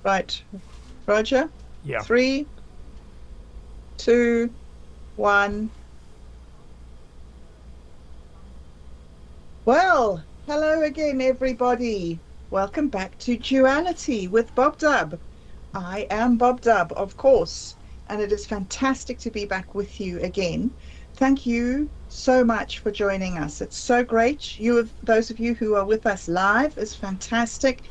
Right, Roger. Yeah. 3, 2, 1. Well, hello again, everybody. Welcome back to Duality with bobdub. I am bobdub, of course, and it is fantastic to be back with you again. Thank you so much for joining us. It's so great. Those of you who are with us live is fantastic.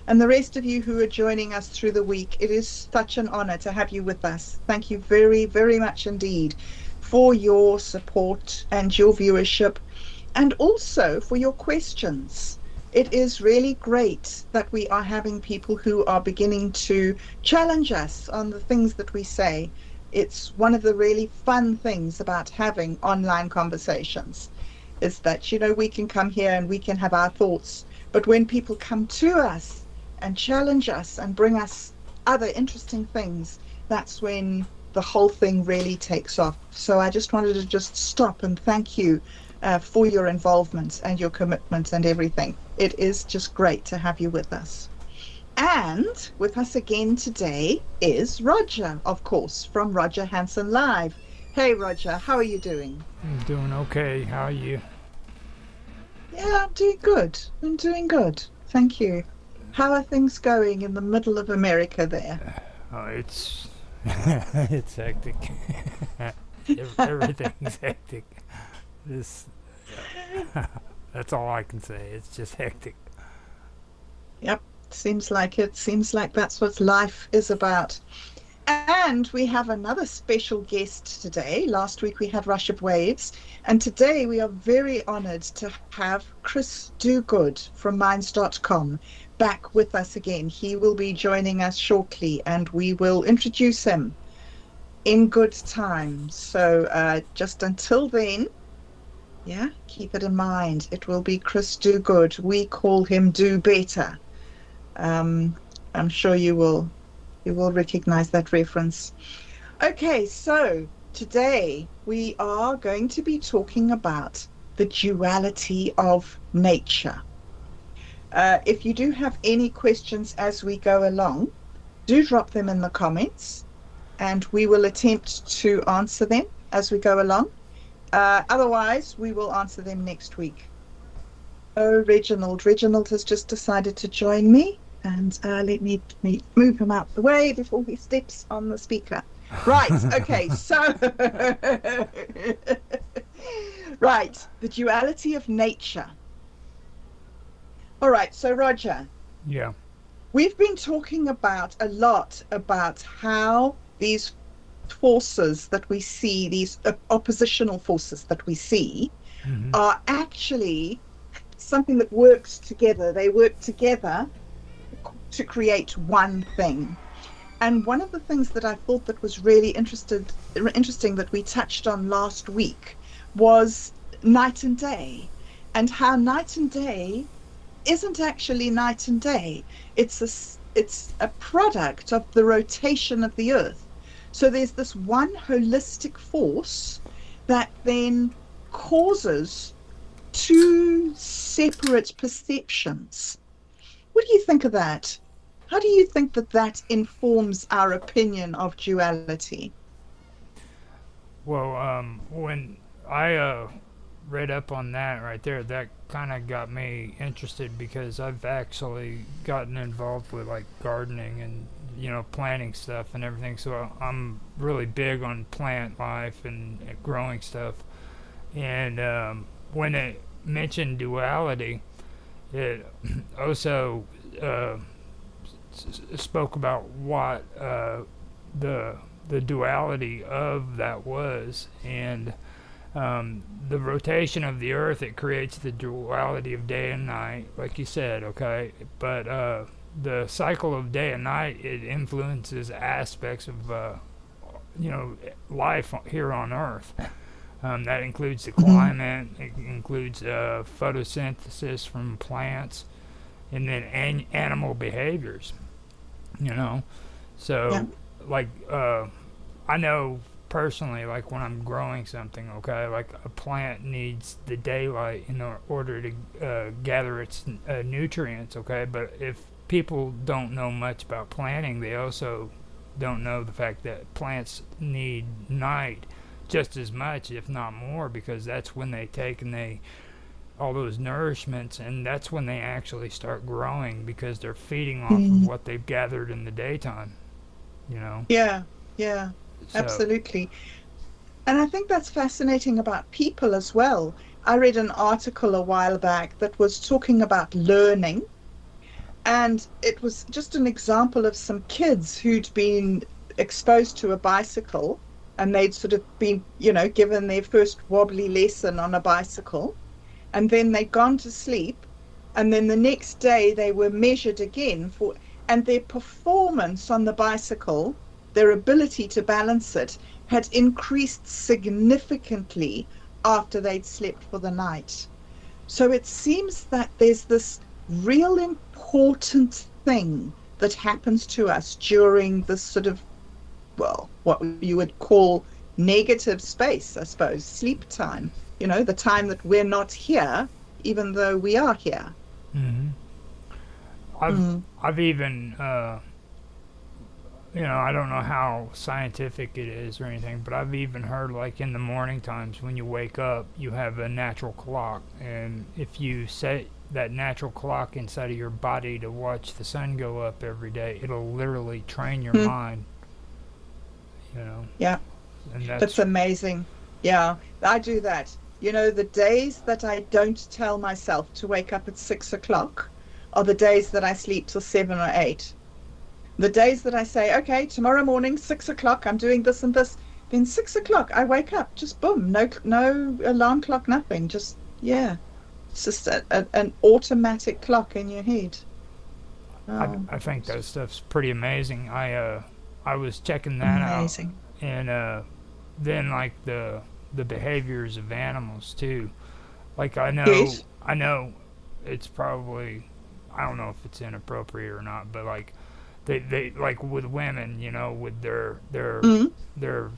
And the rest of you who are joining us through the week, it is such an honor to have you with us. Thank you very, very much indeed for your support and your viewership and also for your questions. It is really great that we are having people who are beginning to challenge us on the things that we say. It's one of the really fun things about having online conversations is that, we can come here and we can have our thoughts. But when people come to us and challenge us and bring us other interesting things, that's when the whole thing really takes off. So I just wanted to just stop and thank you for your involvement and your commitment and everything. It is just great to have you with us. And with us again today is Roger, of course, from Roger Hansen Live. Hey, Roger, how are you doing? I'm doing okay. How are you? Yeah, I'm doing good. I'm doing good. Thank you. How are things going in the middle of America there? It's it's hectic. Everything's hectic. This that's all I can say. It's just hectic. Yep, seems like it. Seems like that's what life is about. And we have another special guest today. Last week we had Rush of Waves, and today we are very honored to have Chris Dogood from Minds.com back with us again. He will be joining us shortly, and we will introduce him in good time. So just until then, yeah, keep it in mind. It will be Chris Dogood. We call him Do Better. Um, I'm sure you will recognize that reference. Okay, so today we are going to be talking about the duality of nature. If you do have any questions as we go along, do drop them in the comments and we will attempt to answer them as we go along. Otherwise, we will answer them next week. Oh, Reginald. Reginald has just decided to join me. And let me move him out the way before he steps on the speaker. Right. Okay. So, right. The duality of nature. All right. So, Roger, Yeah. we've been talking about a lot about how these forces that we see, these oppositional forces that we see, Hmm. are actually something that works together. They work together to create one thing. And one of the things that I thought that was really interesting that we touched on last week was night and day, and how night and day isn't actually night and day. It's a product of the rotation of the earth. So there's this one holistic force that then causes two separate perceptions. What do you think of that? How do you think that that informs our opinion of duality? Well, when I read up on that right there, that kind of got me interested because I've actually gotten involved with like gardening and planting stuff and everything. So I'm really big on plant life and growing stuff. And when it mentioned duality, it also uh, spoke about what the the duality of that was, and the rotation of the Earth, it creates the duality of day and night, like you said, okay. But the cycle of day and night, it influences aspects of you know life here on Earth. That includes the Mhm. climate, it includes photosynthesis from plants, and then animal behaviors. You know, Yeah. so like I know personally, like when I'm growing something, okay, like a plant needs the daylight in order to gather its nutrients, okay. But if people don't know much about planting. They also don't know the fact that plants need night just as much, if not more, because that's when they take and they all those nourishments, and that's when they actually start growing because they're feeding off of Mm. what they've gathered in the daytime. You know, Yeah, yeah, so absolutely. And I think that's fascinating about people as well. I read an article a while back that was talking about learning, and it was just an example of some kids who'd been exposed to a bicycle and they'd sort of been, given their first wobbly lesson on a bicycle, and then they'd gone to sleep, and then the next day they were measured again and their performance on the bicycle, their ability to balance it, had increased significantly after they'd slept for the night. So it seems that there's this real important thing that happens to us during this sort of, well, what you would call negative space, I suppose, sleep time, the time that we're not here, even though we are here. hmm I've Mm. I've even I don't know how scientific it is or anything, but I've even heard like in the morning times when you wake up, you have a natural clock, and if you set that natural clock inside of your body to watch the sun go up every day, it'll literally train your Mm. mind, you know, Yeah, and that's that's amazing. Yeah, I do that. The days that I don't tell myself to wake up at 6 o'clock are the days that I sleep till 7 or 8. The days that I say, okay, tomorrow morning, 6 o'clock, I'm doing this and this, then 6 o'clock, I wake up, just boom, no alarm clock, nothing. Just, yeah, it's just an automatic clock in your head. Oh, I think that stuff's pretty amazing. I was checking that out, amazing. and then like the behaviors of animals too. Like Yes. I know it's probably I don't know if it's inappropriate or not, but like they like with women, with Mm. their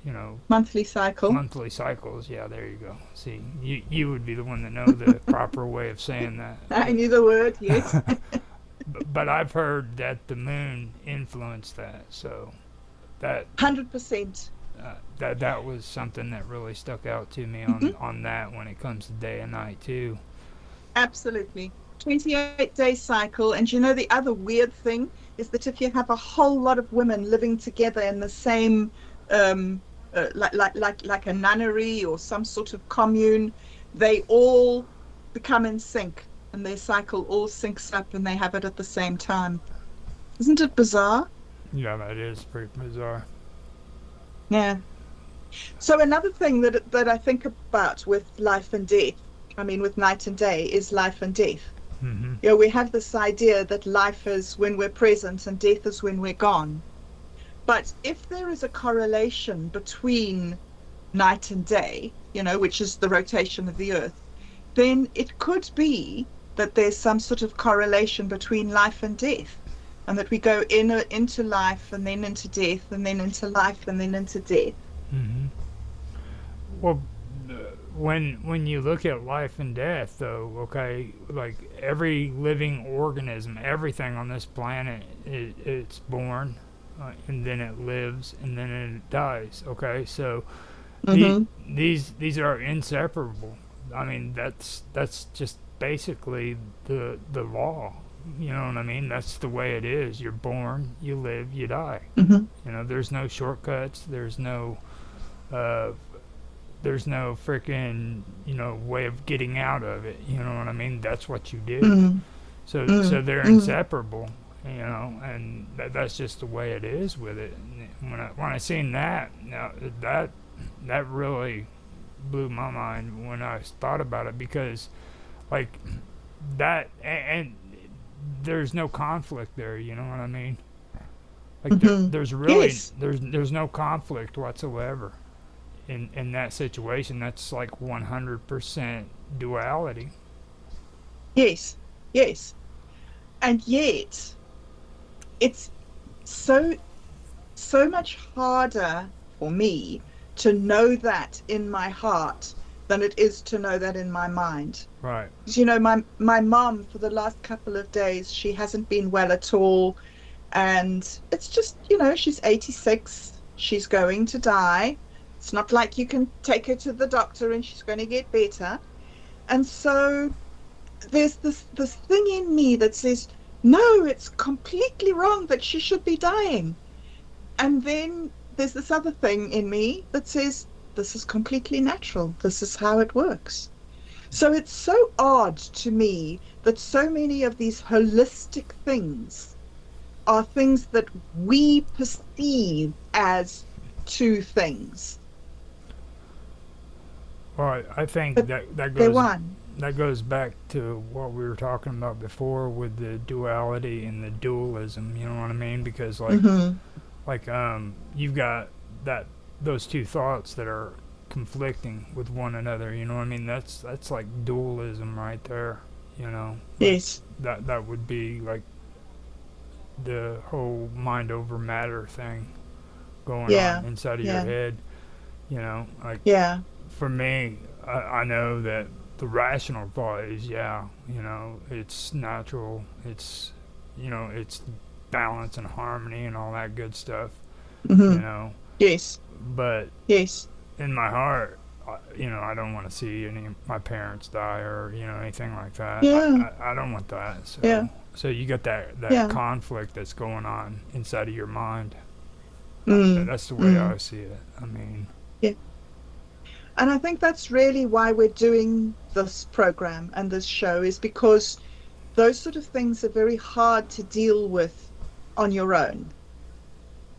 you know Monthly cycle. monthly cycles. Yeah, there you go. See, you would be the one that know the proper way of saying that. I knew the word, yes. But I've heard that the moon influenced that, so that 100%. that was something that really stuck out to me Mhm. on that when it comes to day and night too. Absolutely. 28-day cycle. And the other weird thing is that if you have a whole lot of women living together in the same, um, like a nunnery or some sort of commune, they all become in sync and their cycle all syncs up and they have it at the same time. Isn't it bizarre? Yeah, that is pretty bizarre. Yeah. So another thing that I think about with life and death, I mean, with night and day, is life and death. hmm We have this idea that life is when we're present and death is when we're gone. But if there is a correlation between night and day, which is the rotation of the earth, then it could be that there's some sort of correlation between life and death, and that we go into life and then into death and then into life and then into death. hmm Well, when you look at life and death, though, okay, like every living organism, everything on this planet, it's born, and then it lives, and then it dies. Okay, so Mm-hmm. these are inseparable. I mean, that's just basically the law. You know what I mean? That's the way it is. You're born, you live, you die. Mm-hmm. There's no shortcuts. Uh, there's no freaking way of getting out of it. You know what I mean? That's what you do. Mm, So mm, they're mm, inseparable. And that's just the way it is with it. And when I seen that, now that really blew my mind when I thought about it, because like that and there's no conflict there. You know what I mean? Like mm-hmm. there's really Yes, there's no conflict whatsoever in that situation. That's like 100% duality. yes, yes. And yet it's so so much harder for me to know that in my heart than it is to know that in my mind. Right. 'Cause, you know, my mom for the last couple of days, she hasn't been well at all. And it's just, you know, she's 86. She's going to die. It's not like you can take her to the doctor and she's going to get better. And so there's this thing in me that says, no, it's completely wrong that she should be dying. And then there's this other thing in me that says, this is completely natural. This is how it works. So it's so odd to me that so many of these holistic things are things that we perceive as two things, Well, I think but that they're goes one. back to what we were talking about before with the duality and the dualism. You know what I mean? Because Hmm. you've got that those two thoughts that are conflicting with one another. You know what I mean? That's like dualism right there. You know, like Yes. that would be like the whole mind over matter thing going on Yeah. inside of your Yeah. head. You know, like Yeah. for me, I know that the rational thought is, yeah, you know, it's natural, it's, you know, it's balance and harmony and all that good stuff, you Hmm. know. Yes. But Yes. in my heart, you know, I don't want to see any of my parents die or, you know, anything like that. Yeah. I don't want that. Yeah. So you got that Yeah. conflict that's going on inside of your mind. Mm. That's the way I Mm. see it. I mean, Yeah. And I think that's really why we're doing this program and this show, is because those sort of things are very hard to deal with on your own.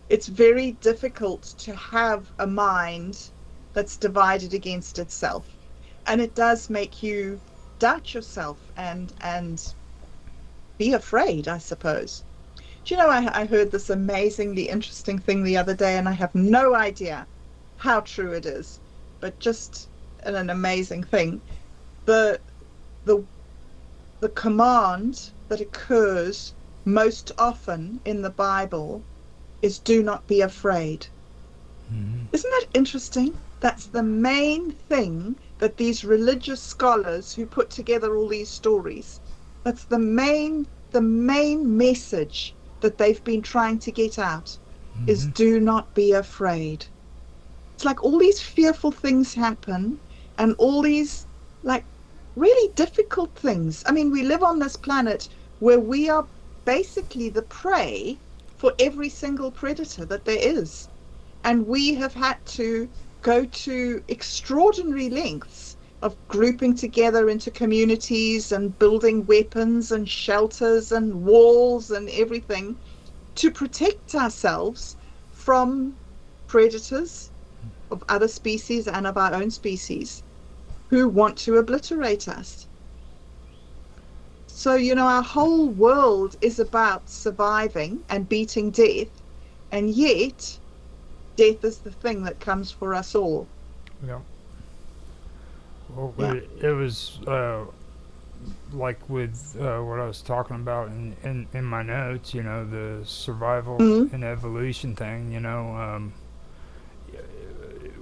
It's very difficult to have a mind that's divided against itself. And it does make you doubt yourself and be afraid, I suppose. Do you know, I heard this amazingly interesting thing the other day, and I have no idea how true it is, but just an amazing thing. The the the command that occurs most often in the Bible is do not be afraid. mm-hmm, Isn't that interesting? That's the main thing that these religious scholars who put together all these stories, that's the main message that they've been trying to get out is mm-hmm, do not be afraid. It's like all these fearful things happen and all these like really difficult things. I mean, we live on this planet where we are basically the prey for every single predator that there is. And we have had to go to extraordinary lengths of grouping together into communities and building weapons and shelters and walls and everything to protect ourselves from predators of other species and of our own species who want to obliterate us. So, you know, our whole world is about surviving and beating death, and yet death is the thing that comes for us all. yeah. Well, Yeah. it was like with what I was talking about in my notes, you know, the survival Mm, and evolution thing, you know,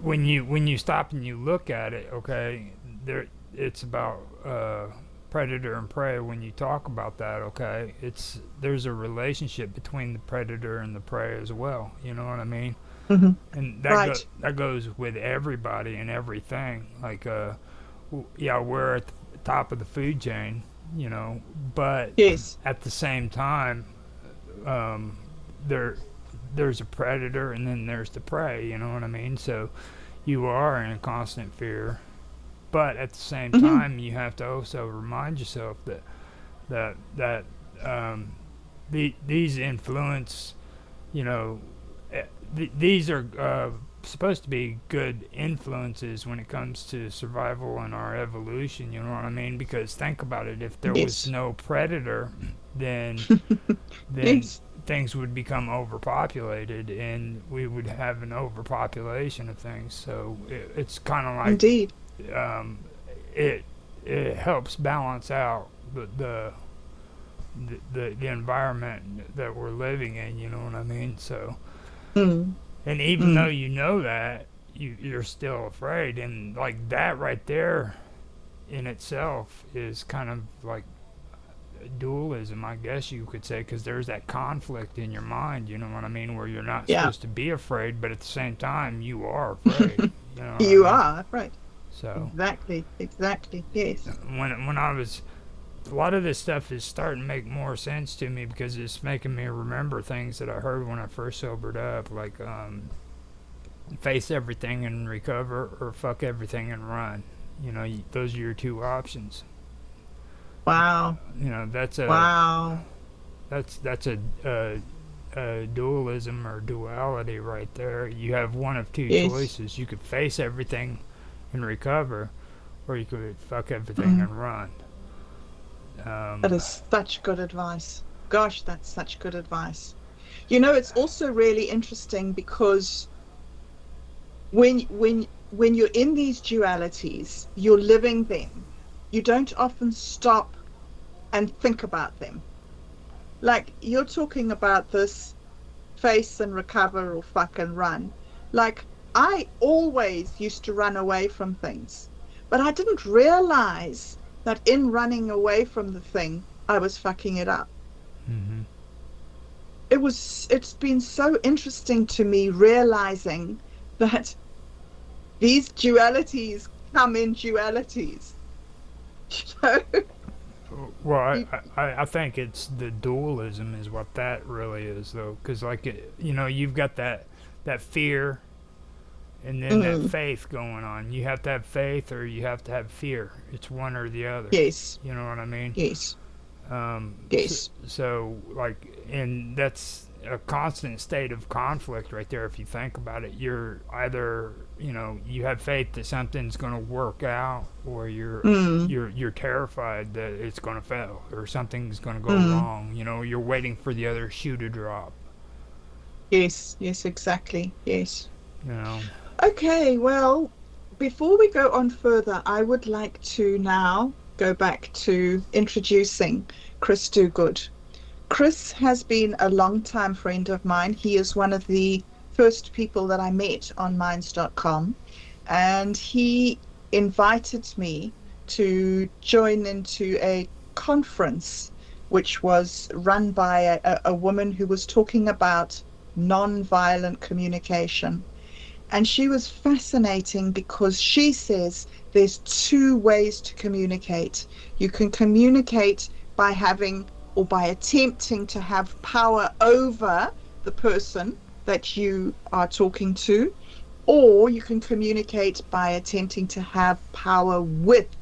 when you stop and you look at it, okay, there it's about predator and prey. When you talk about that, okay, it's there's a relationship between the predator and the prey as well. You know what I mean? hmm. And Right. that goes with everybody and everything. Like yeah, we're at the top of the food chain, you know, but Yes. at the same time, um, there there's a predator and then there's the prey. You know what I mean? So you are in constant fear, but at the same Hmm. time, you have to also remind yourself that um, these influence, you know, these are supposed to be good influences when it comes to survival and our evolution. You know what I mean? Because think about it: if there was Yes. no predator, then then Yes. things would become overpopulated, and we would have an overpopulation of things. So it's kind of Indeed. like it it helps balance out the environment that we're living in. You know what I mean? So Mm, and even though mm, you know that, you're still afraid, and like that right there in itself is kind of like dualism, I guess you could say, because there's that conflict in your mind. You know what I mean? Where you're not Yeah. supposed to be afraid, but at the same time, you are afraid. You know what I You mean? are, right. So Exactly. Exactly. Yes. when I was a lot of this stuff is starting to make more sense to me because it's making me remember things that I heard when I first sobered up, like face everything and recover, or fuck everything and run. You know, those are your two options. Wow. You know, Wow. that's a dualism or duality right there. You have one of two Yes. choices. You could face everything and recover, or you could fuck everything Mm. and run. That Um, is such good advice. Gosh, that's such good advice. You know, it's also really interesting because when you're in these dualities, you're living them. You don't often stop and think about them. Like you're talking about this face and recover or fuck and run. Like I always used to run away from things, but I didn't realize that in running away from the thing, I was fucking it up. mhm. It's been so interesting to me realizing that these dualities come in dualities. You know, Well, you, I think it's the dualism is what that really is, though, because like you know, you've got that fear and then that mm, faith going on. You have to have faith or you have to have fear. It's one or the other. yes, You know what I mean? yes, So, yes. like, and that's a constant state of conflict right there. If you think about it, you're either, you know, you have faith that something's going to work out, or Mm, you're terrified that it's going to fail or something's going to go mm, wrong. You know, you're waiting for the other shoe to drop. yes, yes, exactly. Yes. You know. Okay, well, before we go on further, I would like to now go back to introducing Chris Dogood. Chris has been a long-time friend of mine. He is one of the first people that I met on minds.com, and he invited me to join into a conference which was run by a woman who was talking about non-violent communication. And she was fascinating because she says there's two ways to communicate. You can communicate by having or by attempting to have power over the person that you are talking to, or you can communicate by attempting to have power with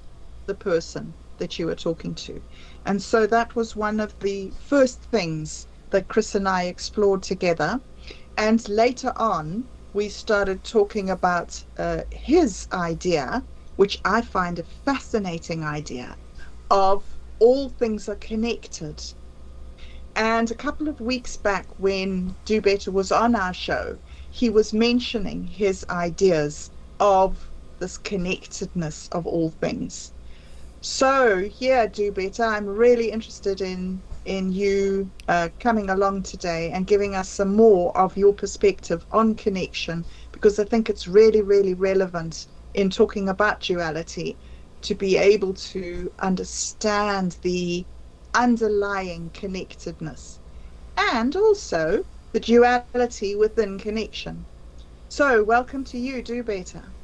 the person that you are talking to. And so that was one of the first things that Chris and I explored together. And later on, we started talking about his idea, which I find a fascinating idea, of all things are connected. And a couple of weeks back, when Do Better was on our show, he was mentioning his ideas of this connectedness of all things. So yeah, do better. I'm really interested in you coming along today and giving us some more of your perspective on connection, because I think it's really, really relevant in talking about duality to be able to understand the underlying connectedness and also the duality within connection. So welcome to you, do better.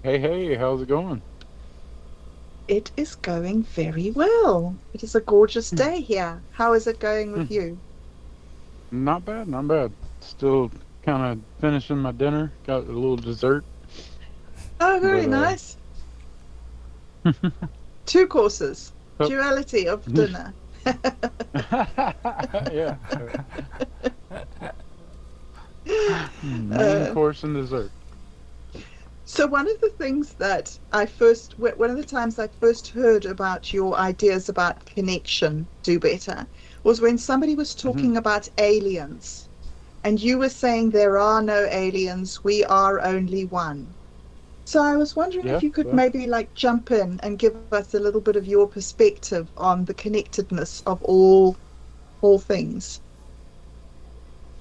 Hey, hey, how's it going? It is going very well. It is a gorgeous Hmm, day here. How is it going with hmm. you? Not bad, not bad. Still kind of finishing my dinner. Got a little dessert, Oh, very but nice. Two courses, so- duality of dinner. yeah, main Uh, course and dessert. so one of the things that one of the times I first heard about your ideas about connection, do better, was when somebody was Hmm. talking about aliens, and you were saying there are no aliens, we are only one. So I was wondering if Yeah, you could yeah. maybe like jump in and give us a little bit of your perspective on the connectedness of all things.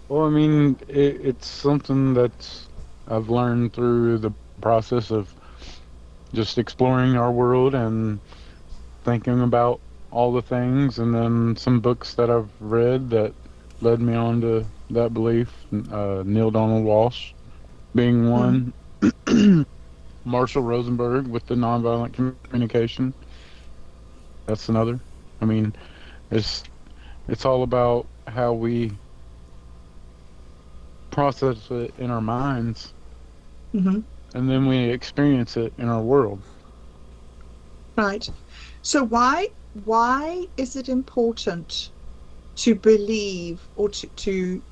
Well, I mean, it's something that I've learned through the process of just exploring our world and thinking about all the things, and then some books that I've read that led me on to that belief. Neil Donald Walsh being Mm, one, Marshall Rosenberg with the nonviolent communication. That's another. I mean, it's it's all about how we process it in our minds, hmm. and then we experience it in our world. Right. So why is it important to believe or to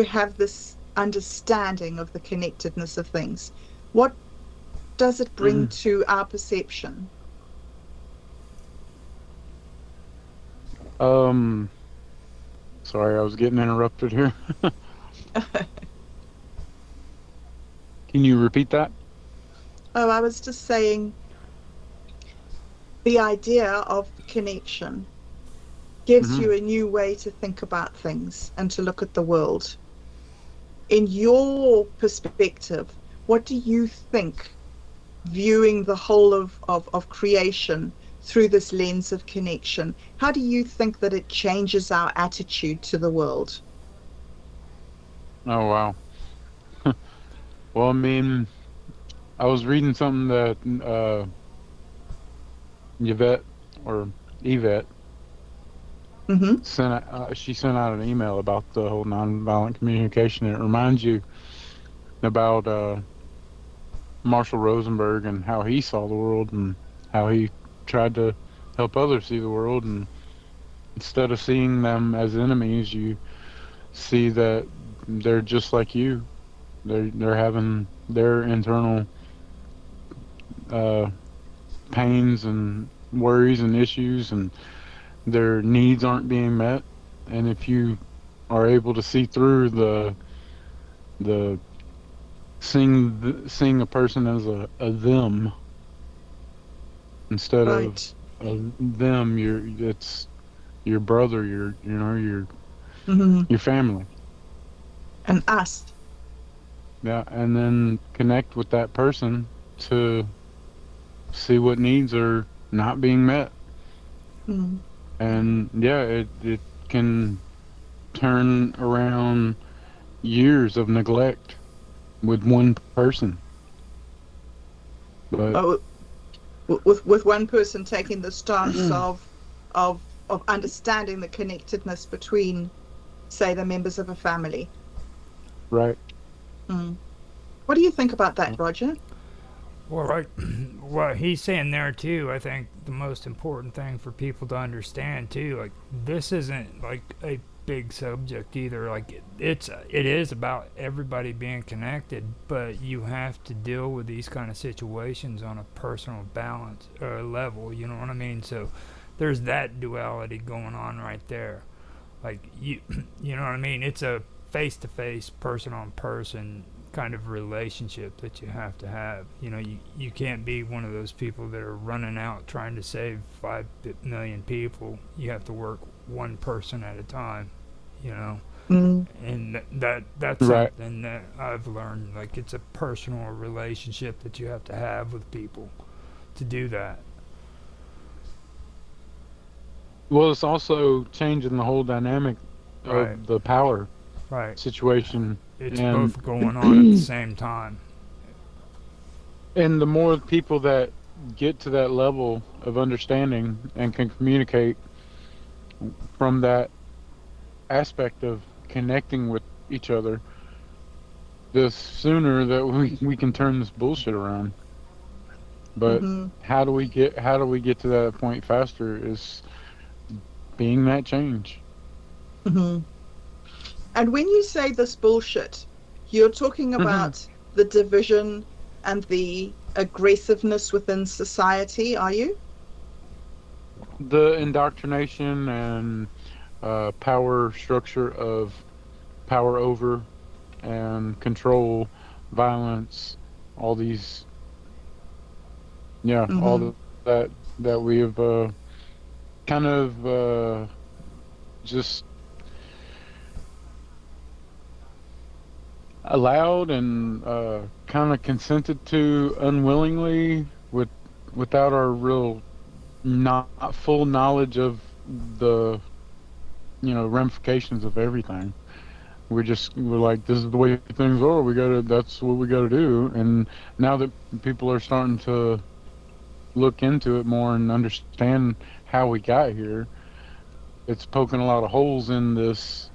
have this understanding of the connectedness of things? What does it bring to our perception? um, Sorry, I was getting interrupted here. Can you repeat that? Oh, I was just saying the idea of connection gives Hmm. you a new way to think about things and to look at the world. In your perspective, what do you think viewing the whole of creation through this lens of connection? How do you think that it changes our attitude to the world? Oh wow. Well, I mean, I was reading something that Yvette or Yvette Hmm. she sent out an email about the whole nonviolent communication. It reminds you about Marshall Rosenberg and how he saw the world and how he tried to help others see the world. And instead of seeing them as enemies, you see that they're just like you. They're having their internal uh, pains and worries and issues, and their needs aren't being met. And if you are able to see through the seeing a person as a them instead of Right. a them, it's your brother, Hmm. your family. And us. Yeah, and then connect with that person to see what needs are not being met. Mm. And yeah, it can turn around years of neglect with one person. But Oh, with one person taking the stance of understanding the connectedness between, say, the members of a family. right. Mm. What do you think about that, Roger? Well, right, what he's saying there too, I think the most important thing for people to understand too, like this isn't like a big subject either. Like it is about everybody being connected, but you have to deal with these kind of situations on a personal balance level. You know what I mean? So there's that duality going on right there. Like you know what I mean? It's a face to face, person on person kind of relationship that you have to have. You know, you can't be one of those people that are running out trying to save 5 million people. You have to work one person at a time, you know. Mm. And that's Right. something that I've learned. Like it's a personal relationship that you have to have with people to do that. Well, it's also changing the whole dynamic Right, of the power right. situation. It's And both going on at the same time. and the more people that get to that level of understanding and can communicate from that aspect of connecting with each other, the sooner that we can turn this bullshit around. But Hmm. how do we get to that point faster is being that change. Hmm. And when you say this bullshit, you're talking about the division and the aggressiveness within society, are you? The indoctrination and power structure of power over and control, violence, all these, yeah, all Hmm. that we have kind of just allowed and kind of consented to unwillingly without our real not full knowledge of the ramifications of everything. We're like, this is the way things are. That's what we gotta do. And now that people are starting to look into it more and understand how we got here, it's poking a lot of holes in this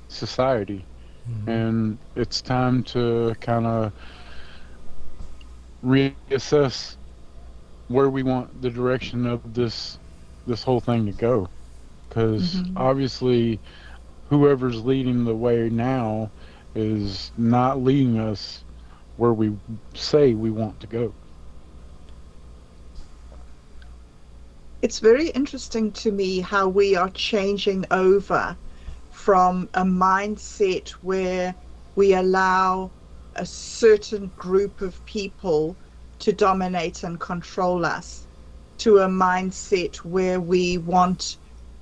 society. Hmm. And it's time to kind of reassess where we want the direction of this whole thing to go. Because Hmm. obviously, whoever's leading the way now is not leading us where we say we want to go. It's very interesting to me how we are changing over from a mindset where we allow a certain group of people to dominate and control us to a mindset where we want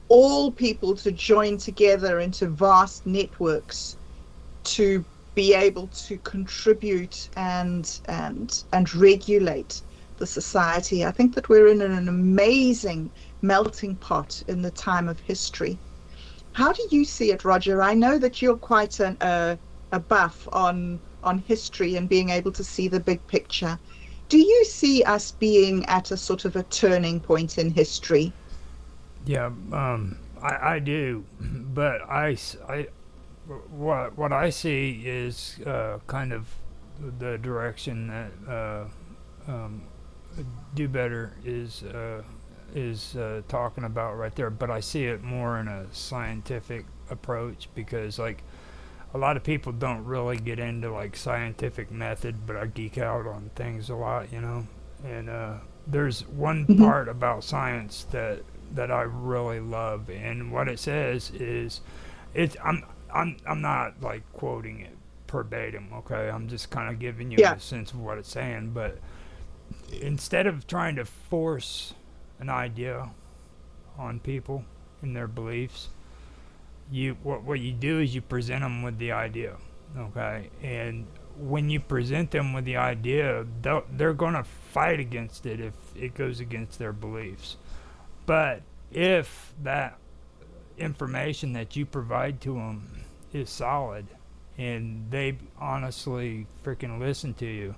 all people to join together into vast networks to be able to contribute and regulate the society. I think that we're in an amazing melting pot in the time of history. How do you see it, Roger? I know that you're quite a buff on history and being able to see the big picture. Do you see us being at a sort of a turning point in history? Yeah, I do, but what I see is kind of the direction that um, do better is talking about right there. But I see it more in a scientific approach because like a lot of people don't really get into like scientific method, but I geek out on things a lot, you know. And there's one Hmm. part about science that I really love, and what it says is, it's I'm not like quoting it verbatim, okay? I'm just kind of giving you Yeah. a sense of what it's saying, but instead of trying to force an idea on people in their beliefs, what you do is you present them with the idea, okay? And when you present them with the idea, they're going to fight against it if it goes against their beliefs. But if that information that you provide to them is solid and they honestly freaking listen to you,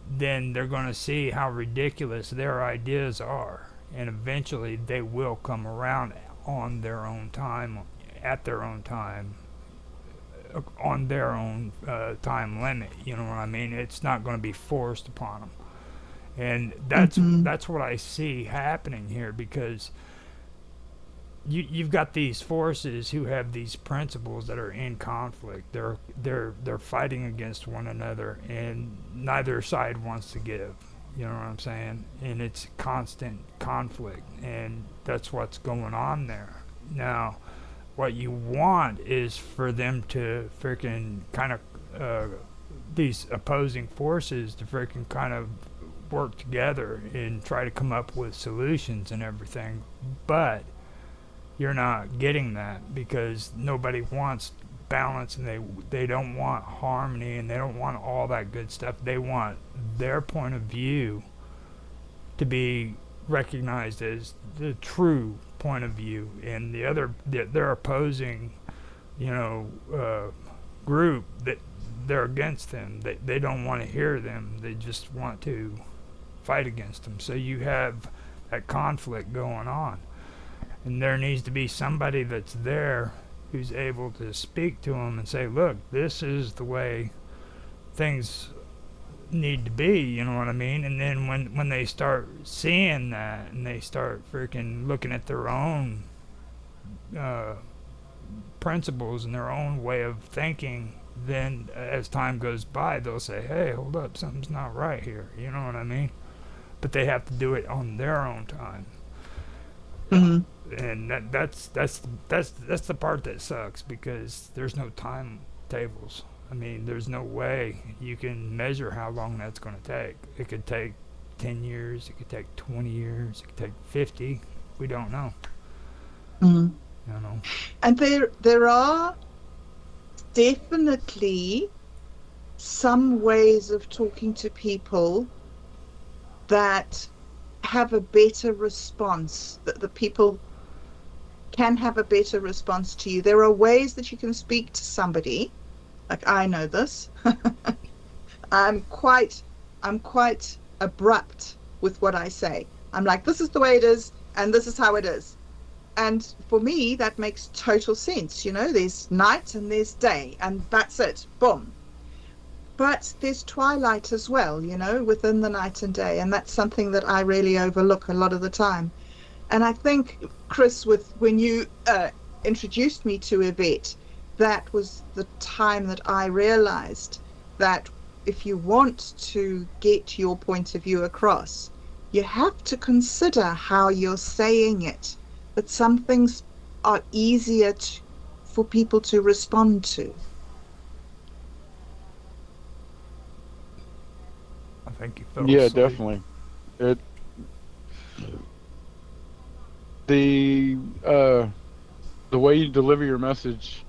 then they're going to see how ridiculous their ideas are. And eventually they will come around on their own time, at their own time, on their own time limit. You know what I mean? It's not going to be forced upon them. And Hmm. that's what I see happening here because you've got these forces who have these principles that are in conflict. They're fighting against one another, and neither side wants to give. You know what I'm saying? And it's constant conflict, and that's what's going on there. Now, what you want is for them to freaking kind of these opposing forces to freaking kind of work together and try to come up with solutions and everything. But you're not getting that because nobody wants balance and they don't want harmony and they don't want all that good stuff. They want their point of view to be recognized as the true point of view, and the other they're opposing, you know, group that they're against them. They don't want to hear them. They just want to fight against them. So you have that conflict going on. And there needs to be somebody that's there who's able to speak to them and say, look, this is the way things need to be, you know what I mean? And then when they start seeing that and they start freaking looking at their own uh, principles and their own way of thinking, then as time goes by, they'll say, hey, hold up, something's not right here, you know what I mean? But they have to do it on their own time. Hmm. And that's the part that sucks because there's no timetables. I mean, there's no way you can measure how long that's going to take. It could take 10 years, it could take 20 years, it could take 50. We don't know, Hmm. you know. And there are definitely some ways of talking to people that have a better response, that the people can have a better response to you. There are ways that you can speak to somebody, like I know this. I'm quite I'm quite abrupt with what I say. I'm like, this is the way it is, and this is how it is. And for me, that makes total sense. There's night and there's day, and that's it. Boom. But there's twilight as well, within the night and day. And that's something that I really overlook a lot of the time. And I think, Chris, with when you introduced me to Yvette, that was the time that I realized that if you want to get your point of view across, you have to consider how you're saying it. That some things are easier for people to respond to. I think you fell Yeah, asleep. definitely. It the uh the way you deliver your message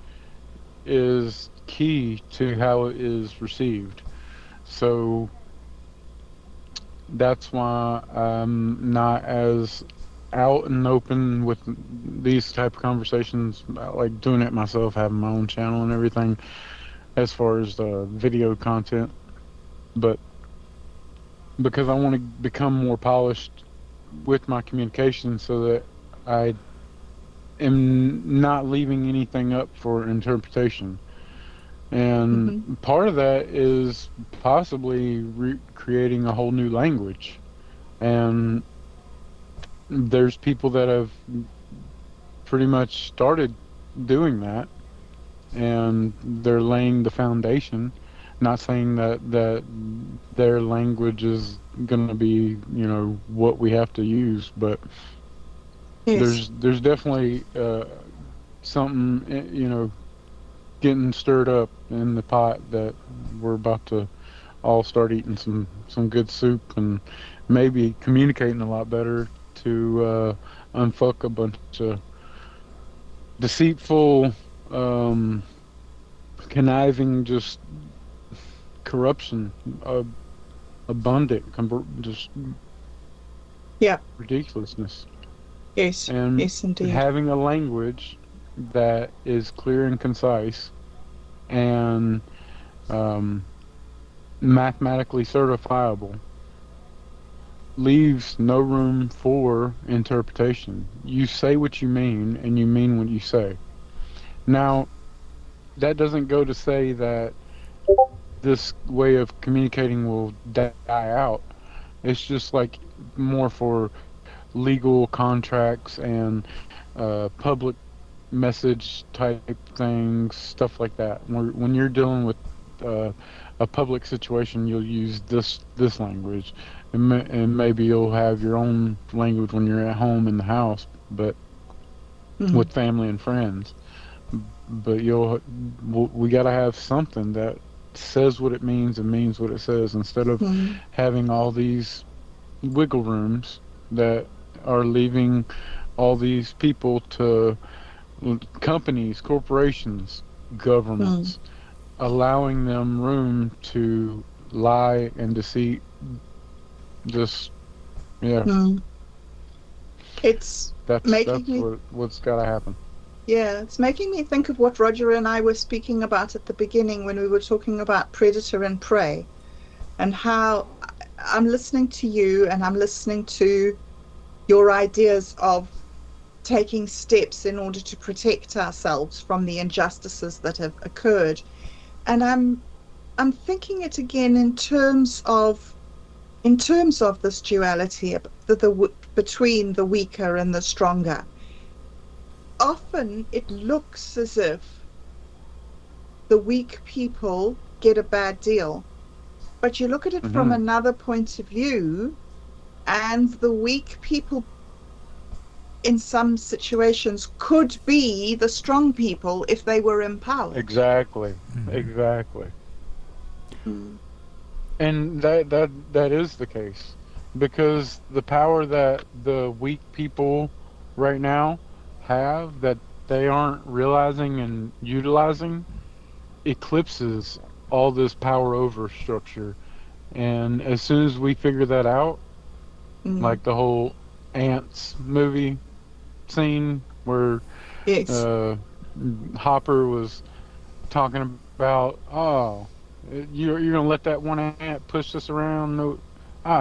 is key to how it is received. So that's why I'm not as out and open with these type of conversations. I like doing it myself, having my own channel and everything as far as the video content. But because I want to become more polished with my communication so that I am not leaving anything up for interpretation. And Hmm. part of that is possibly creating a whole new language. And there's people that have pretty much started doing that, and they're laying the foundation. Not saying that their language is going to be, what we have to use, but Yes. there's definitely something, getting stirred up in the pot that we're about to all start eating some good soup and maybe communicating a lot better to unfuck a bunch of deceitful, um, conniving, just corruption, abundant, just Yeah. ridiculousness, Yes. and Yes, indeed. having a language that is clear and concise and um, mathematically certifiable leaves no room for interpretation. You say what you mean, and you mean what you say. Now, that doesn't go to say that this way of communicating will die out. It's just like more for legal contracts and public message type things, stuff like that. When you're dealing with uh, a public situation, you'll use this language, and maybe you'll have your own language when you're at home in the house, but Mm, with family and friends. But we got to have something that says what it means and means what it says, instead of mm, having all these wiggle rooms that are leaving all these people to companies, corporations, mm, governments, allowing them room to lie and deceit. Just yeah, mm. It's that's making me, what's got to happen. yeah, it's making me think of what Roger and I were speaking about at the beginning when we were talking about predator and prey, and how I'm listening to you and I'm listening to your ideas of taking steps in order to protect ourselves from the injustices that have occurred. And I'm thinking it again in terms of this duality, between the weaker and the stronger. Often it looks as if the weak people get a bad deal, but you look at it from Hmm. another point of view, and the weak people in some situations could be the strong people if they were empowered. Exactly, Hmm. exactly, Mm, and that is the case, because the power that the weak people right now have that they aren't realizing and utilizing eclipses all this power over structure. And as soon as we figure that out, Mm. like the whole ants movie scene where Yes. uh, Hopper was talking about, oh, you're gonna let that one ant push us around? No,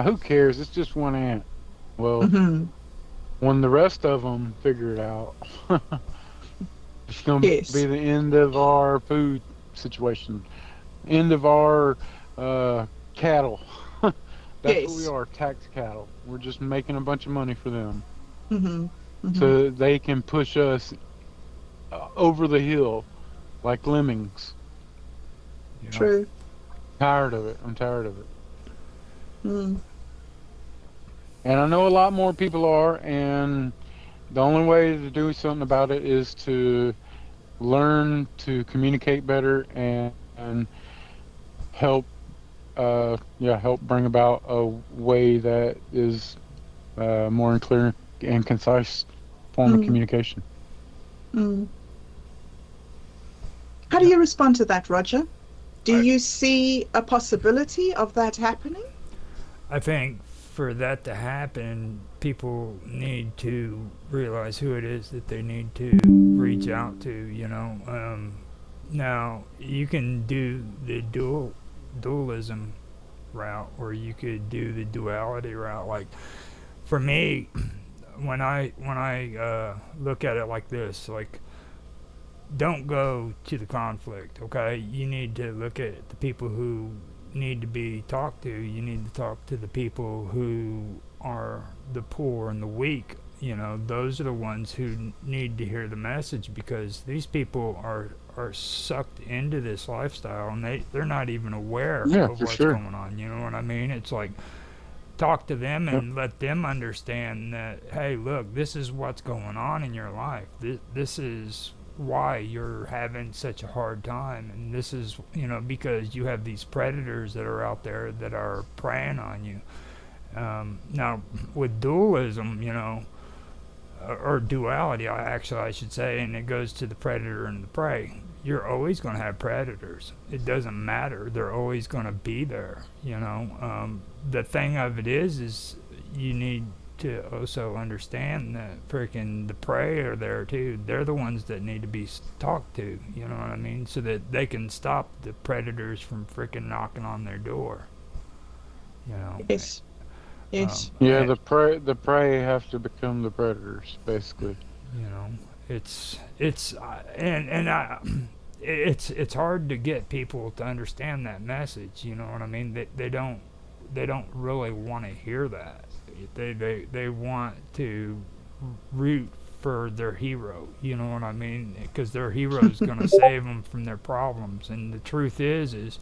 who cares? It's just one ant. Well, Hmm. when the rest of them figure it out, it's gonna be the Yes. end of our food situation, end of our uh, cattle. That's what we Yes. are, tax cattle. We're just making a bunch of money for them, Hmm. Hmm. so they can push us over the hill like lemmings. You know, True. tired of it. I'm tired of it. Mm. And I know a lot more people are, and the only way to do something about it is to learn to communicate better and help, help bring about a way that is more and clear and concise form of Mm. communication. Mm. How do Yeah. you respond to that, Roger? Do I you see a possibility of that happening? I think for that to happen, people need to realize who it is that they need to reach out to. Now you can do the dualism route, or you could do the duality route. Like for me, when I look at it like this, like don't go to the conflict. Okay, you need to look at the people who need to be talked to. You need to talk to the people who are the poor and the weak. Those are the ones who need to hear the message, because these people are sucked into this lifestyle, and they're not even aware Yeah, of for what's sure. going on. You know what I mean? It's like talk to them Yep. and let them understand that, hey, look, this is what's going on in your life. This is why you're having such a hard time, and this is, because you have these predators that are out there that are preying on you. Now with dualism, or duality, I should say, and it goes to the predator and the prey. You're always going to have predators. It doesn't matter. They're always going to be there. The thing of it is you need to also understand that freaking the prey are there too. They're the ones that need to be talked to. You know what I mean? So that they can stop the predators from freaking knocking on their door. You know. Yes. Yes. Yeah, And, the prey have to become the predators, basically. you know it's and I it's hard to get people to understand that message. You know what I mean? They don't really want to hear that. They want to root for their hero. You know what I mean? Because their hero is going to save them from their problems. And the truth is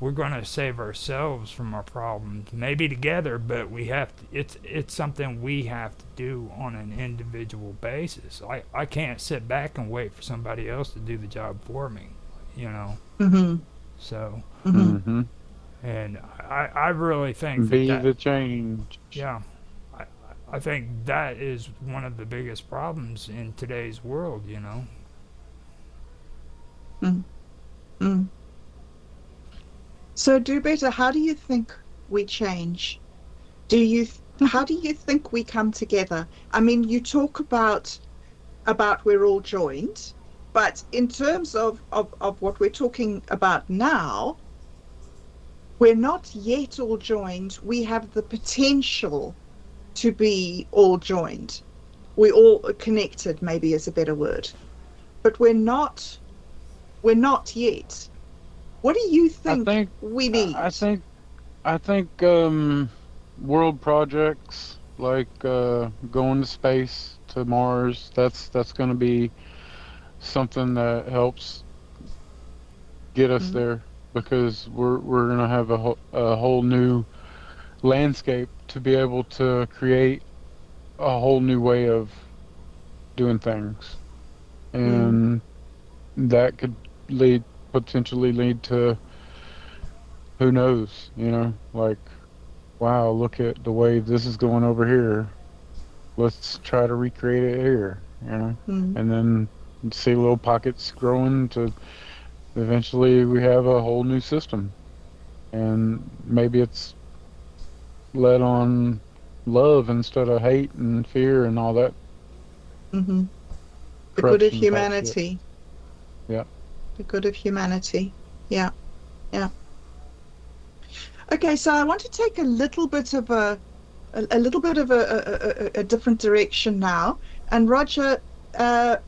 we're going to save ourselves from our problems, maybe together, but we have to, it's something we have to do on an individual basis. I can't sit back and wait for somebody else to do the job for me, you know. Hmm. So, Hmm. Hmm. and I really think Be that the change. yeah, I, I think that is one of the biggest problems in today's world, you know. Mm. Mm. So, do better. How do you think we change? How do you think we come together? I mean, you talk about we're all joined, but in terms of what we're talking about now, we're not yet all joined. We have the potential to be all joined. We all connected, maybe is a better word, but we're not yet. What do you I think think, we I need? think, I think, world projects like going to space to Mars. That's going to be something that helps get us Mm, there because we're going to have a whole new landscape to be able to create a whole new way of doing things, mm, and that could lead potentially lead to who knows, like wow, look at the way this is going over here. Let's try to recreate it here, mm, and then see little pockets growing to eventually we have a whole new system, and maybe it's led on love instead of hate and fear and all that Hmm. The good of corruption type shit. humanity. Yeah. The good of humanity. Yeah, yeah. Okay, so I want to take a little bit of a little bit of a different direction now. And Roger, uh,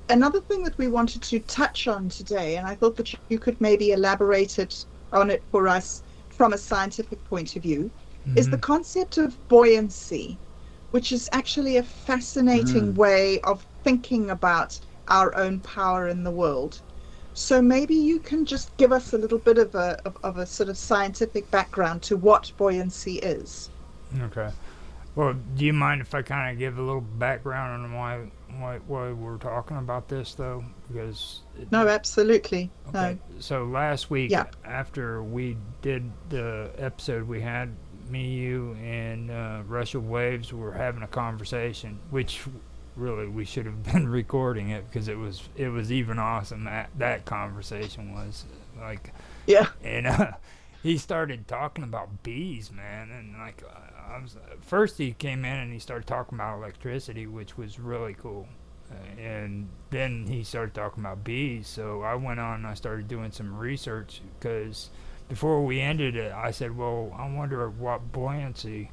another thing that we wanted to touch on today, and I thought that you could maybe elaborate on it for us from a scientific point of view, is Mm-hmm. the concept of buoyancy, which is actually a fascinating Mm. way of thinking about our own power in the world. So maybe you can just give us a little bit of a sort of scientific background to what buoyancy is. Okay. Well, do you mind if I kind of give a little background on why we're talking about this though? Because No, absolutely. okay, No. so last week Yeah. after we did the episode, we had me, you, and Russell Waves were having a conversation, which really we should have been recording it because it was even awesome that conversation was like, Yeah. and he started talking about bees, man, and like I was first he came in and he started talking about electricity, which was really cool. And then he started talking about bees, so I went on and I started doing some research because before we ended it, I said, "Well, I wonder what buoyancy,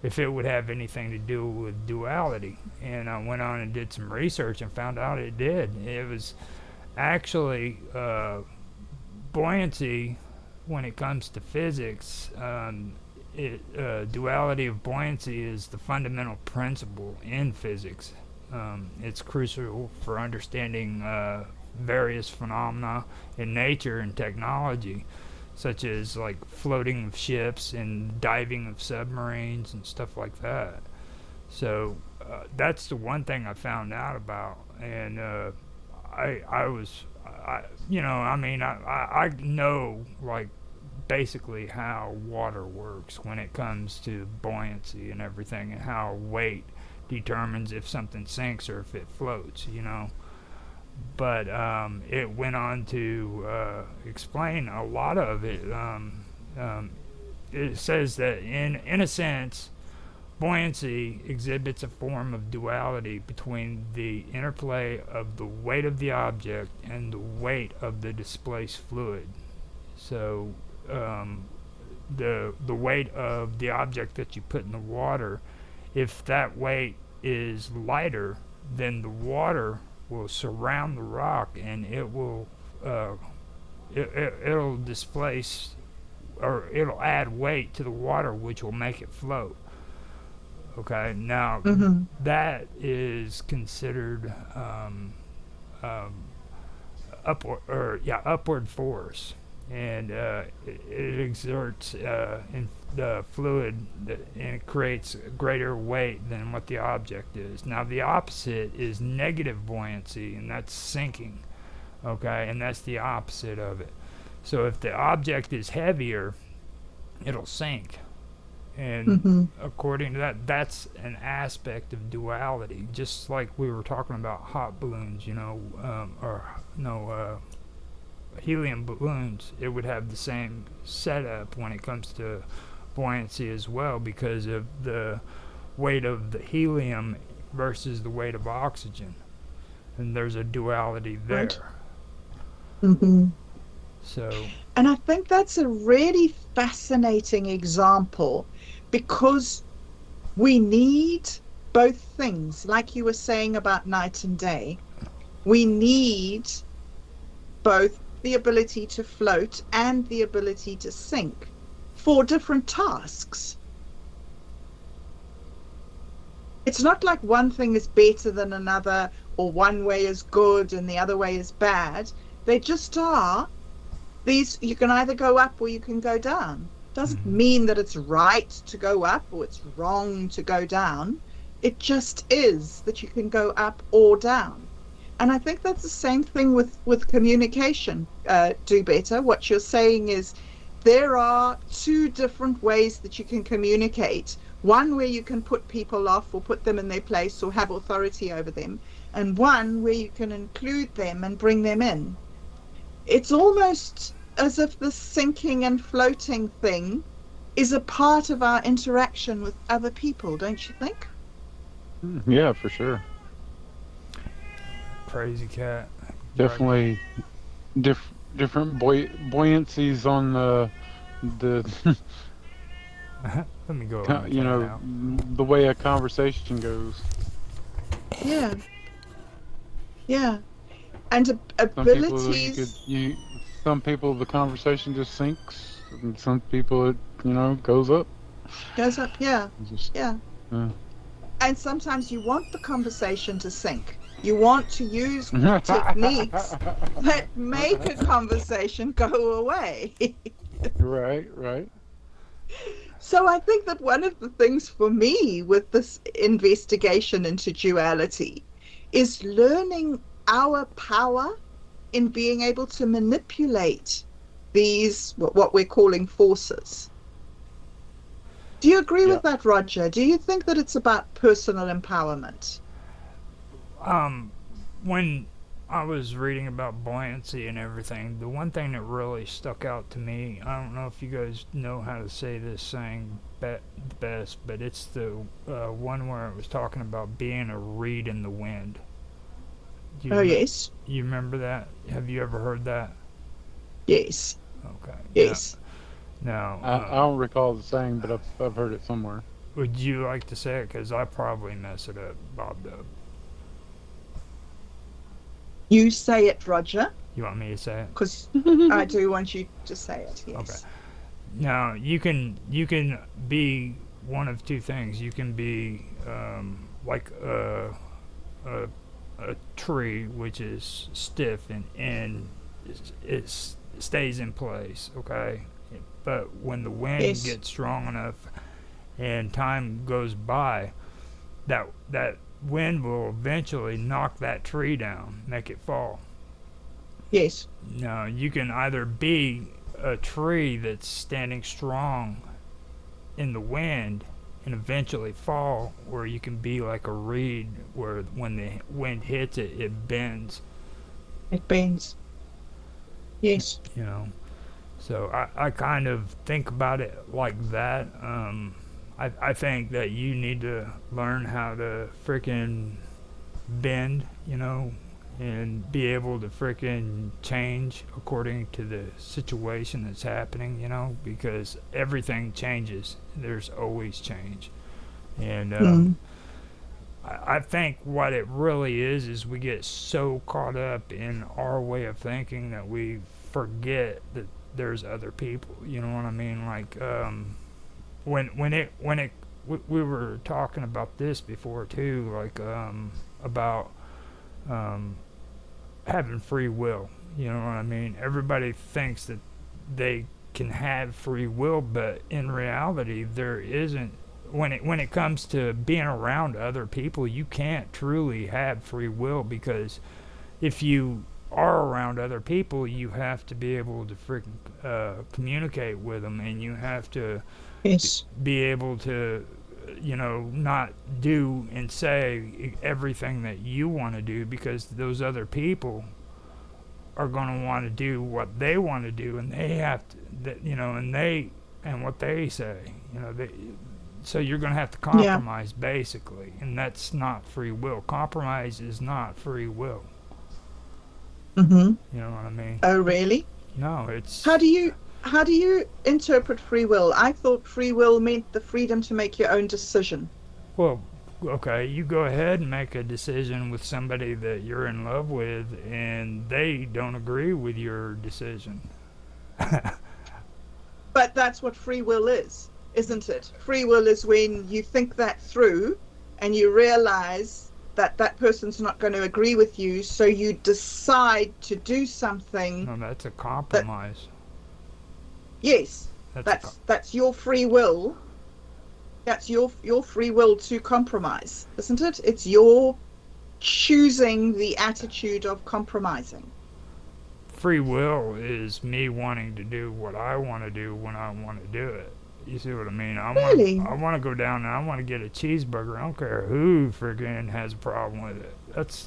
if it would have anything to do with duality." And I went on and did some research and found out it did. It was actually buoyancy when it comes to physics. Duality of buoyancy is the fundamental principle in physics. It's crucial for understanding various phenomena in nature and technology, such as like floating of ships and diving of submarines and stuff like that. So that's the one thing I found out about, and I was, I mean, I know like basically how water works when it comes to buoyancy and everything, and how weight determines if something sinks or if it floats. But it went on to explain a lot of it. Um, it says that in a sense, buoyancy exhibits a form of duality between the interplay of the weight of the object and the weight of the displaced fluid. So um, the weight of the object that you put in the water, if that weight is lighter, then the water will surround the rock and it will uh, it'll displace, or it'll add weight to the water, which will make it float. Okay, now Hmm. that is considered um, upward force, and it exerts in the fluid and it creates greater weight than what the object is. Now the opposite is negative buoyancy, and that's sinking. Okay, and that's the opposite of it. So if the object is heavier, it'll sink. And Hmm. according to that, that's an aspect of duality, just like we were talking about hot balloons, or no, helium balloons. It would have the same setup when it comes to buoyancy as well, because of the weight of the helium versus the weight of oxygen, and there's a duality Right. there. Hmm. So, And I think that's a really fascinating example because we need both things, like you were saying about night and day. We need both the ability to float and the ability to sink for different tasks. It's not like one thing is better than another, or one way is good and the other way is bad. They just are. These, you can either go up or you can go down. Doesn't mm-hmm. mean that it's right to go up or it's wrong to go down. It just is that you can go up or down. And I think that's the same thing with communication. Do better. What you're saying is there are two different ways that you can communicate. One where you can put people off or put them in their place or have authority over them, and one where you can include them and bring them in. it's almost as if the sinking and floating thing is a part of our interaction with other people, don't you think? Yeah, for sure. Crazy cat. Right. Definitely different buoyancies on the Let me go let my you cat know, out. the way a conversation goes. Yeah, yeah. And Some people you could abilities you some people the conversation just sinks, and some people it goes up. goes up. Yeah, Just yeah. uh. And sometimes you want the conversation to sink. You want to use techniques that make a conversation go away. Right, right. So I think that one of the things for me with this investigation into duality is learning our power in being able to manipulate these, what we're calling forces. Do you agree Yeah. with that, Roger? Do you think that it's about personal empowerment? Um, when I was reading about buoyancy and everything, the one thing that really stuck out to me, I don't know if you guys know how to say this saying best, but it's the one where it was talking about being a reed in the wind. Do Oh, yes, you remember that? Have you ever heard that? yes, Okay. No. yes. No. I don't recall the saying, but I've heard it somewhere. Would you like to say it? Because I probably mess it up, Bob Dub. You say it, Roger, You want me to say it? because I do want you to say it. Okay. Yes. Now you can be one of two things. You can be like a a tree which is stiff and it stays in place. Okay, but when the wind Yes. gets strong enough and time goes by, that wind will eventually knock that tree down, make it fall. Yes. No, you can either be a tree that's standing strong in the wind and eventually fall, or you can be like a reed where when the wind hits it, it bends, It bends. Yes. you know. So I kind of think about it like that. I think that you need to learn how to freaking bend, and be able to freaking change according to the situation that's happening, because everything changes. There's always change. And Mm. I think what it really is we get so caught up in our way of thinking that we forget that there's other people. You know what I mean? Like when it we were talking about this before too, like about um, having free will. You know what I mean? Everybody thinks that they can have free will, but in reality, there isn't. When it comes to being around other people, you can't truly have free will because if you are around other people, you have to be able to freaking communicate with them, and you have to Yes. be able to not do and say everything that you want to do because those other people are going to want to do what they want to do, and they have to and what they say, so you're going to have to Yeah. compromise basically, and that's not free will. Compromise is not free will. Hmm. You know what I mean? Oh, really? No, How it's do you how do you interpret free will? I thought free will meant the freedom to make your own decision. well, okay, you go ahead and make a decision with somebody that you're in love with and they don't agree with your decision. But that's what free will is, isn't it? Free will is when you think that through and you realize that that person's not going to agree with you, so you decide to do something No, that's a that, compromise. yes, That's a that's your free will. That's your free will to compromise, isn't it? It's your choosing the attitude of compromising. free will is me wanting to do what I want to do when I want to do it. You see what I mean? I Really? want to go down and I want to get a cheeseburger. I don't care who freaking has a problem with it. That's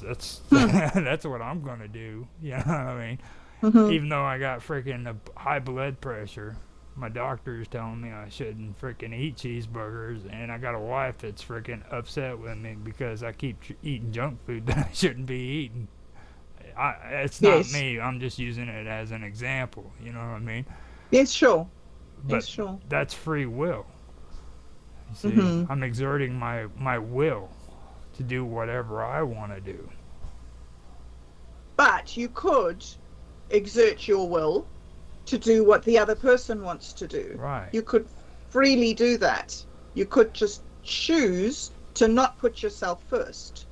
Hmm. that's what I'm gonna do. You know what I mean? Hmm. Even though I got freaking high blood pressure, my doctor's telling me I shouldn't freaking eat cheeseburgers, and I got a wife that's freaking upset with me because I keep eating junk food that I shouldn't be eating. It's not Yes. me. I'm just using it as an example. You know what I mean? Yes, sure. Yes, But sure. that's free will. You see, Hmm. I'm exerting my will to do whatever I want to do. But you could exert your will to do what the other person wants to do. Right. You could freely do that. You could just choose to not put yourself first.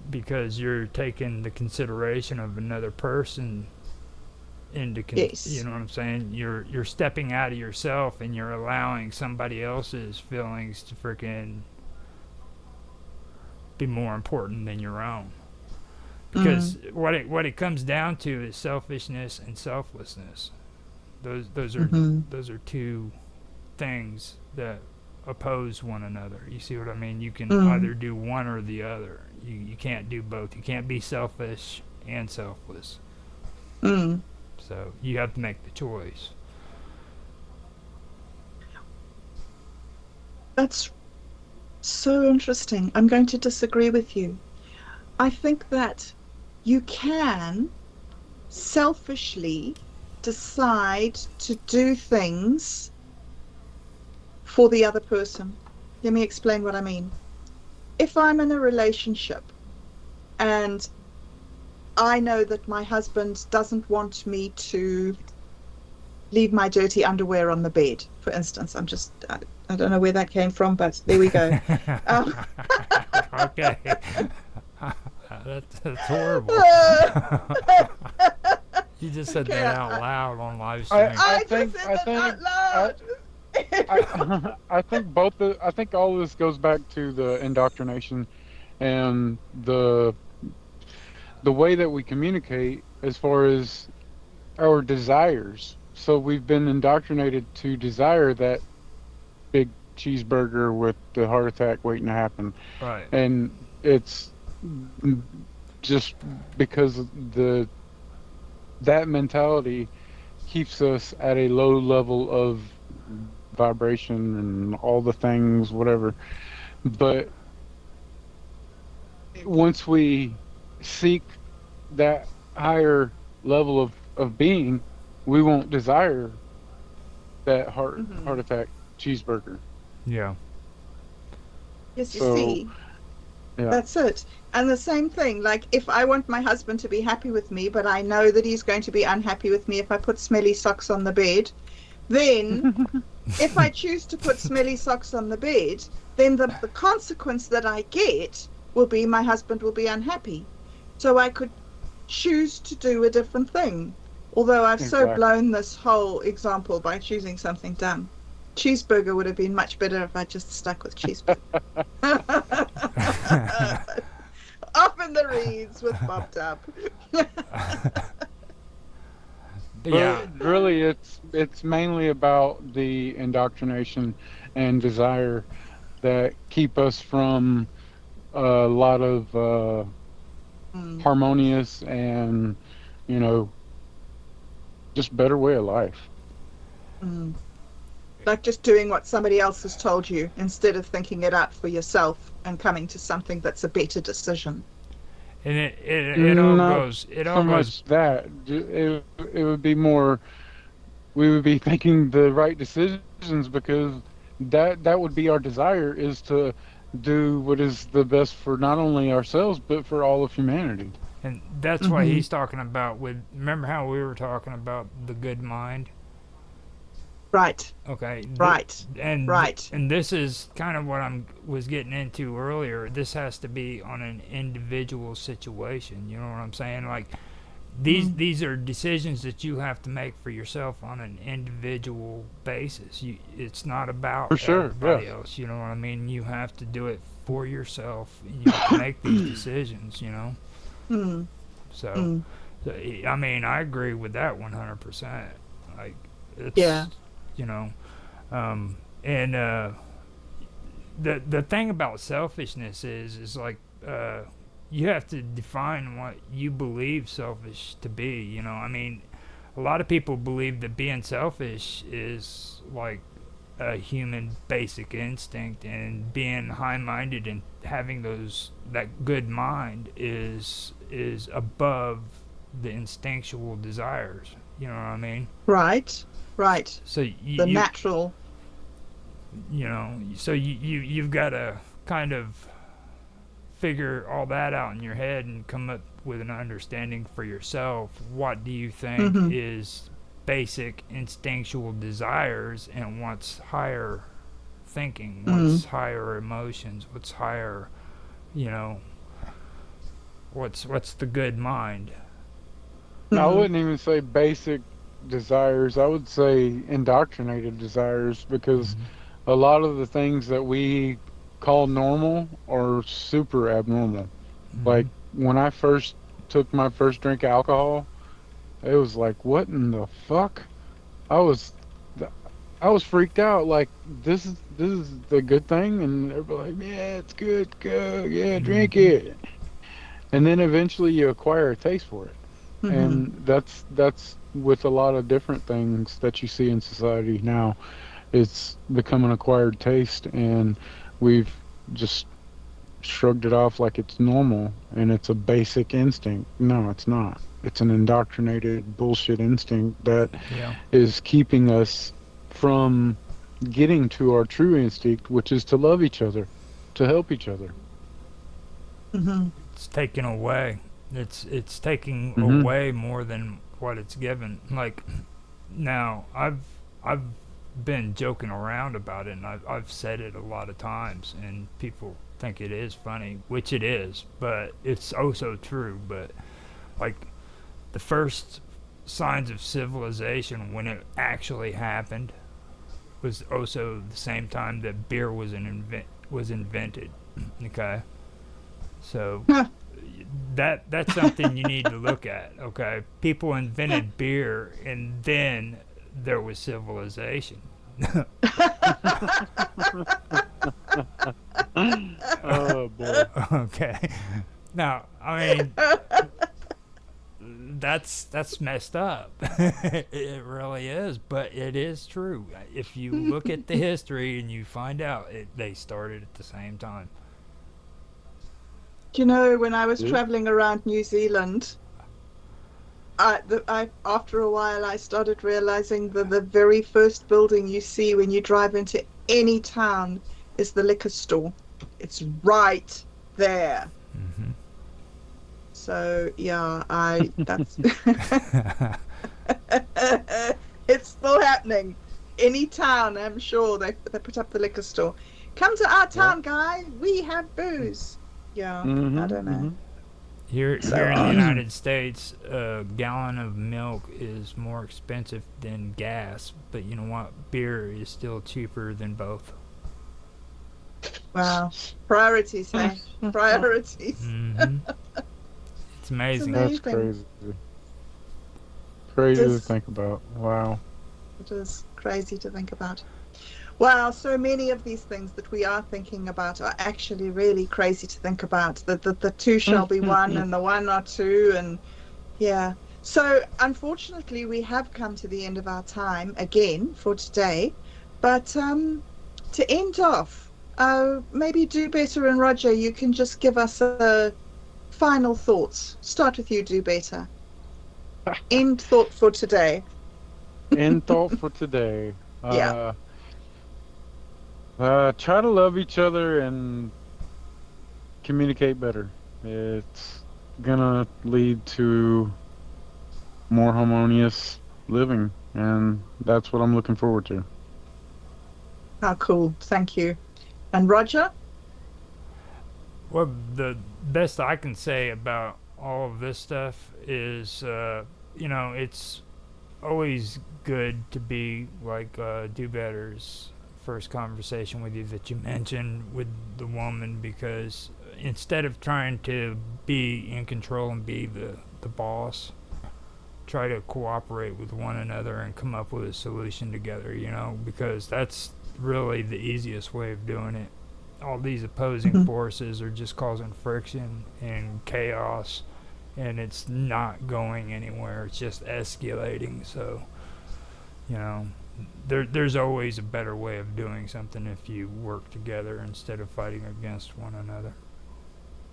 Because you're taking the consideration of another person into you Yes. know what I'm saying? You're stepping out of yourself and you're allowing somebody else's feelings to freaking be more important than your own. Because Mm. what it comes down to is selfishness and selflessness. Those are Hmm. those are two things that oppose one another. You see what I mean? You can Mm. either do one or the other. You can't do both. You can't be selfish and selfless. Mm. So you have to make the choice. That's so interesting. I'm going to disagree with you. I think that you can selfishly decide to do things for the other person. Let me explain what I mean. If I'm in a relationship and I know that my husband doesn't want me to leave my dirty underwear on the bed, for instance. I don't know where that came from, but there we go. Um, Okay. That's horrible. You just said okay, that out loud on live I stream. I I just think said I that think out I. loud. I think I think all of this goes back to the indoctrination and the way that we communicate as far as our desires. So we've been indoctrinated to desire that big cheeseburger with the heart attack waiting to happen, Right. and it's just because the that mentality keeps us at a low level of vibration and all the things, whatever. But once we seek that higher level of being, we won't desire that heart Mhm. attack cheeseburger. Yeah. Yes, you So see, yeah. that's it. And the same thing, like if I want my husband to be happy with me, but I know that he's going to be unhappy with me if I put smelly socks on the bed, then if I choose to put smelly socks on the bed, then the consequence that I get will be my husband will be unhappy. So I could choose to do a different thing. Although I've so Exactly. blown this whole example by choosing something dumb. Cheeseburger would have been much better if I just stuck with cheeseburger. Off in the reeds with Bob Dub. Yeah. But really, it's mainly about the indoctrination and desire that keep us from a lot of Mm, harmonious and you know just better way of life. mm. Like just doing what somebody else has told you instead of thinking it out for yourself and coming to something that's a better decision. And it all Not goes it so all goes much that it would be more we would be thinking the right decisions because that would be our desire is to do what is the best for not only ourselves but for all of humanity. and that's what Hmm. he's talking about with remember how we were talking about the good mind? Right, Okay, right, and right. this is kind of what I was getting into earlier. This has to be on an individual situation. You know what I'm saying? Like Mm, these are decisions that you have to make for yourself on an individual basis. It's not about For sure, yes. everybody else. You know what I mean? You have to do it for yourself. And you have to make these decisions. You know, mm, so. mm. I mean, I agree with that 100%. Like, it's, Yeah. you know, and the thing about selfishness is like uh, you have to define what you believe selfish to be. You know, I mean, a lot of people believe that being selfish is like a human basic instinct, and being high-minded and having those that good mind is above the instinctual desires. You know what I mean? Right. Right. So The natural. you've got to kind of figure all that out in your head and come up with an understanding for yourself. What do you think Hmm. is basic instinctual desires, and what's higher thinking, Mm. what's higher emotions, what's higher, you know, what's the good mind? I Hmm. wouldn't even say basic desires. I would say indoctrinated desires because Mm-hmm. a lot of the things that we call normal are super abnormal. Mm-hmm. Like when I first took my first drink of alcohol, it was like, what in the fuck? I was th- I was freaked out. Like this is the good thing, and everybody like, yeah, it's good, go, yeah, drink Mm-hmm. it. And then eventually you acquire a taste for it. Hmm. And that's with a lot of different things that you see in society now. It's become an acquired taste, and we've just shrugged it off like it's normal and it's a basic instinct. No, it's not. It's an indoctrinated bullshit instinct that Yeah. is keeping us from getting to our true instinct, which is to love each other, to help each other. Hmm. It's taken away. It's taking Hmm. away more than what it's given. Like now, I've been joking around about it, and I've said it a lot of times, and people think it is funny, which it is, but it's also true. But like the first signs of civilization when it actually happened was also the same time that beer was invented. Okay, so that's something you need to look at. Okay, people invented beer, and then there was civilization. Oh boy. Okay, now I mean that's messed up. It really is, but it is true. If you look at the history and you find out they started at the same time. Do you know, when I was Yep. traveling around New Zealand, after a while, I started realizing that the very first building you see when you drive into any town is the liquor store. It's right there. Mm-hmm. So yeah, I that's it's still happening. Any town, I'm sure they put up the liquor store. Come to our Yeah. town, guy. We have booze. Yeah, I don't know. Hmm. Here So in the odd. United States, a gallon of milk is more expensive than gas, but you know what? Beer is still cheaper than both. Wow. Priorities, hey? Priorities. Mm-hmm. It's It's amazing. That's amazing. crazy. It Crazy to is, think about. Wow. it is crazy to think about. Wow, so many of these things that we are thinking about are actually really crazy to think about. That the two shall be one and the one are two, and yeah. So unfortunately, we have come to the end of our time again for today. But to end off, maybe Do Better and Roger, you can just give us a final thoughts. Start with you, Do Better. End thought for today. End thought for today. Yeah. Try to love each other and communicate better. It's gonna lead to more harmonious living, and that's what I'm looking forward to. How cool. Thank you. And Roger? Well, the best I can say about all of this stuff is, it's always good to be like Do Better's first conversation with you that you mentioned with the woman, because instead of trying to be in control and be the boss, try to cooperate with one another and come up with a solution together, because that's really the easiest way of doing it. All these opposing Mhm. forces are just causing friction and chaos, and it's not going anywhere. It's just escalating. So, you know, there's always a better way of doing something if you work together instead of fighting against one another.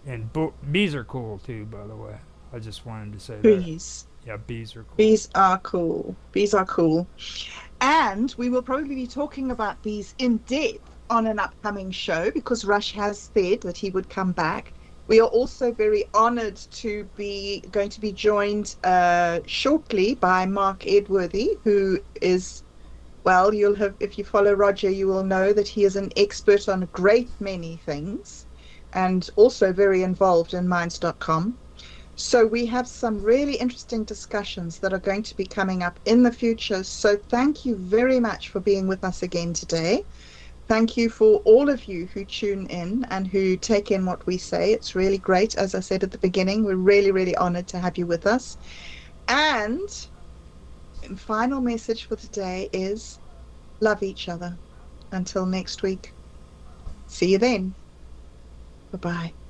And bees are cool too, by the way. I just wanted to say that. Bees. Yeah, bees are cool. Bees are cool. Bees are cool. And we will probably be talking about bees in depth on an upcoming show because Rush has said that he would come back. We are also very honored to be going to be joined shortly by Mark Edworthy, who is, well, you'll have, if you follow Roger, you will know that he is an expert on a great many things and also very involved in minds.com. So we have some really interesting discussions that are going to be coming up in the future. So thank you very much for being with us again today. Thank you for all of you who tune in and who take in what we say. It's really great. As I said at the beginning, we're really, really honored to have you with us. And final message for today is love each other. Until next week. See you then. Bye-bye.